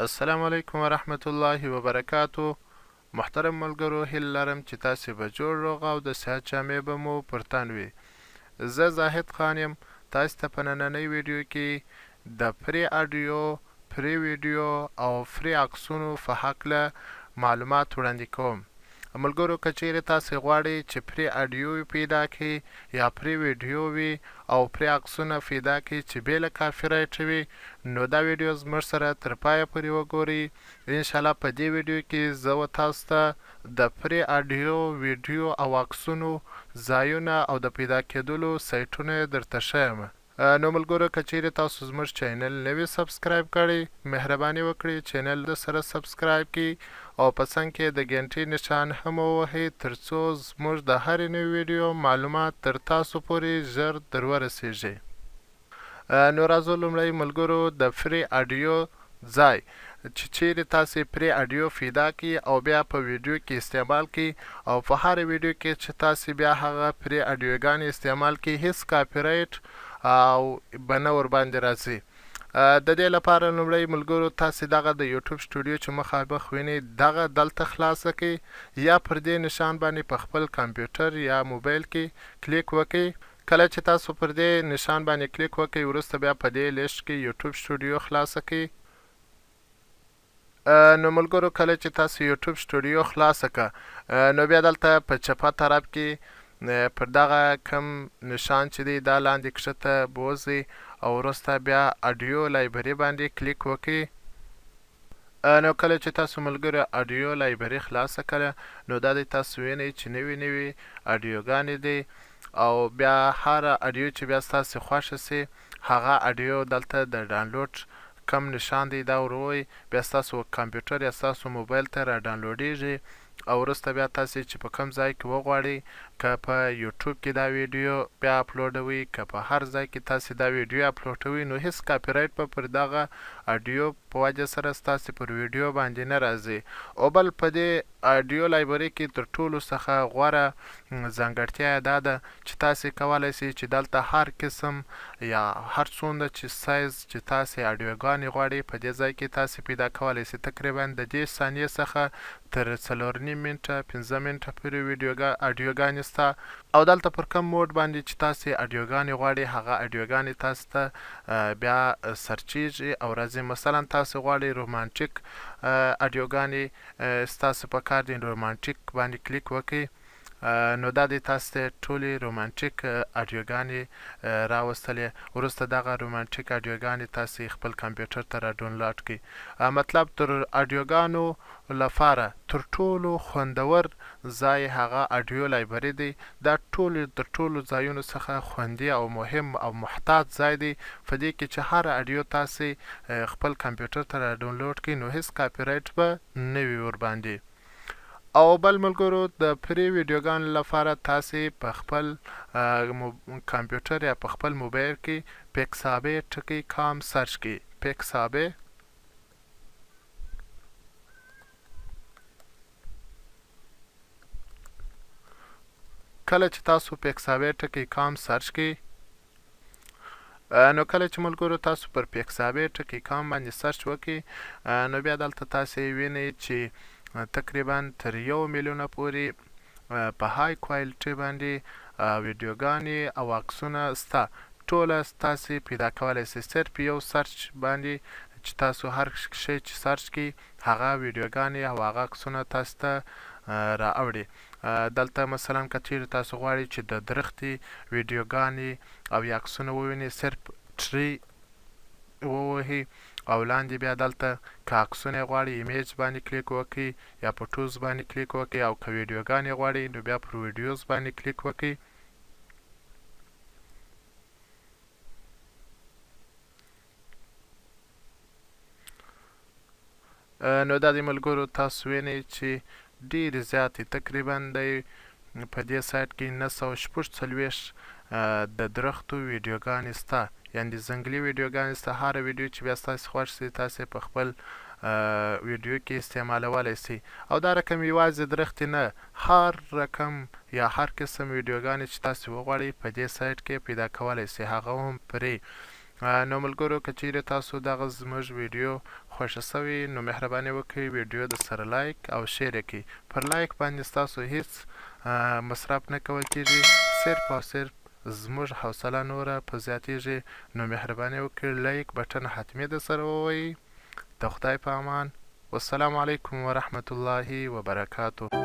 السلام علیکم ورحمت الله وبرکاتو. محترم ملګرو، هیله لرم چې تاسې به جوړ روغ او د صحت جامې به مو پر تن وي. زه زاهد خان یم. تاسې ته په نننۍ ویډیو کې د فری اډیو، فری ویډیو او فری عکسونو په هکله معلومات وړاندې کوم. ملګرو، که چیرې تاسې غواړئ چې فری اډیو پیدا کړئ یا فری ویډیو وي او فری عکسونه پیدا کړئ چې بیله کاپي رائټه وي، نو دا ویډیو زموږ سره تر پایه پورې وګورئ. انشاءالله په دې ویډیو کې زه وتاسو ته د فری اډیو، ویډیو او عکسونو ځایونه او د پیدا کېدلو سایټونه درته ښیم. نو ملګرو، که چیرې تاسو زموږ چینل نوي سبسکرایب کړئ، مهرباني وکړئ چینل د سره سبسکرایب کړئ او په څنګ کې د ګنټې نشان هم ووهئ تر څو زموږ د هرې نوې ویډیو معلومات تر تاسو پورې ژر در ورسیږي. نو راځو لومړی ملګرو د فری اډیو ځای چې چیرې تاسې فری اډیو پیدا کړئ او بیا په ویډیو کې استعمال کړئ او په هره ویډیو کې چې تاسې بیا هغه فری اډیوګانې استعمال کړئ، هیڅ کاپي رایټ او به نه ورباندې راځي. د دې لپاره لومړی ملګرو تاسې دغه د یوټیوب سټوډیو چې مخامخ وینئ دغه دلته خلاصه کړئ یا پر دې نشان باندې په خپل کمپیوټر یا موبایل کې کلیک وکړئ. کله چې تاسو پر دې نشان باندې کلیک وکړئ وروسته بیا په دې لیست کې یوټیوب سټوډیو خلاصه کړئ. نو ملګرو، کله چې تاسو یوټیوب سټوډیو خلاصه کړه نو بیا دلته په چپه طرف کې پر دغه کم نشان چې دی دا لاندې کښته بوځئ او وروسته بیا اډیو لایبرري باندې کلیک وکړئ. نو کله چې تاسو ملګرو اډیو لایبرري خلاصه کړه نو دا دی تاسو وینئ چې نوي اډیوګانې دی او بیا هره اډیو چې بیا ستاسې خوښه سي هغه اډیو دلته د ډاونلوډ کم نشان دی دا وروئ، بیا ستاسو کمپیوټر یا ستاسو موبایل ته را ډاونلوډیږي او وروسته بیا تاسې چې په کوم ځای کې وغواړئ، که په یوټیوب کې دا ویډیو بیا اپلوډوئ، که په هر ځای کې تاسې دا ویډیو اپلوډوئ نو هیڅ کاپي رایټ به پر دغه اډیو په وجه سره ستاسې پر ویډیو باندې نه راځي. او بل په دې اډیو لایبرري کې تر ټولو څخه غوره ځانګړتیا یې دا ده چې تاسې کولی سئ چې دلته هر قسم یا هر څومره چې سایز چې تاسې اډیوګانې غواړئ په دې ځای کې تاسې پیدا کولی سئ. تقریبا د دې ثانیې څخه تر 4.5 منټه 15 منټه پورې اډیوګانې سته او دلته پر کوم موډ باندې چې تاسې اډیوګانې غواړئ هغه اډیوګانې تاسو ته بیا سرچیږي او راځي. مثلا تاسو غواړئ رومانټیک اډیوګانې ستاسو په کار دي، رومانټیک باندې کلیک وکړئ نو دا دی تاسو ته ټولې رومانټیک اډیوګانې راوستلې. وروسته دغه رومانټیک اډیوګانې تاسې خپل کمپیوټر ته را ډاونلوډ کړئ. مطلب تر اډیوګانو لپاره تر ټولو خوندور ځای هغه اډیو لایبرري دی. دا د ټولو ځایونو څخه خوندي او مهم او محتاط ځای دی. په دې کې چې هر اډیو تاسې خپل کمپیوټر ته را ډاونلوډ کړئ نو هیڅ کاپي رایټ به نه وي ورباندې. او بل ملګرو د فری ویډیوګانو لپاره تاسې په خپل کمپیوټر یا په خپل موبایل کې پیکسابې ټکی کام سرچ کړئ. پیکسابې کله چې تاسو پیکسابې ټکی کام سرچ کړئ نو کله چې ملګرو تاسو پر پیکسابې ټکی کام باندې سرچ وکړئ نو بیا دلته تاسې وینئ چې تقریبا تر 1 میلیونه پورې په های کوالټي باندې ویډیوګانې او عکسونه سته. ټوله تاسې پیدا کولی سئ صرف یو سرچ باندې چې تاسو هر شی چې سرچ کړئ هغه ویډیوګانې او هغه عکسونه تاسو ته راوړي. دلته مثلا که چیرې تاسو غواړئ چې د درختې ویډیوګانې او یا عکسونه ووینئ صرف ټري ووهئ او لاندې بیا دلته که عکسونه غواړئ ایمیج باندې کلیک وکړئ یا په ټوز باندې کلیک وکړئ او که ویډیوګانې غواړئ نو بیا پر ویډیوز باندې کلیک وکړئ. نو دا د ملګرو تاسو وینئ چې ډېرې زیاتې تقریبا د په دې سایټ کې 946 د درختو ویډیوګانې سته، یعنې د ځنګلي ویډیوګانې سته. هره ویډیو چې بیا ستاسې خوښ سي تاسې په خپل ویډیو کې استعمالولی سي. او دا رقم یوازې درختې نه، هر رقم یا هر قسم ویډیوګانې چې تاسې وغواړئ په دې سایټ کې پیدا کولی سي، هغه هم فري. نو ملګرو که چیرې تاسو دغه زموږ ویډیو خوښه سوي نو مهرباني وکړئ ویډیو د سره لایک او شیر یې کړئ پر لایک باندې ستاسو هیڅ مصرف نه کول کیږي صرف او صرف زموږ حوصله نوره په زیاتیږي نو مهرباني وکړئ لایک بټن حتمي در سره ووهئ د خدای په امان والسلام علیکم ورحمة الله وبرکاته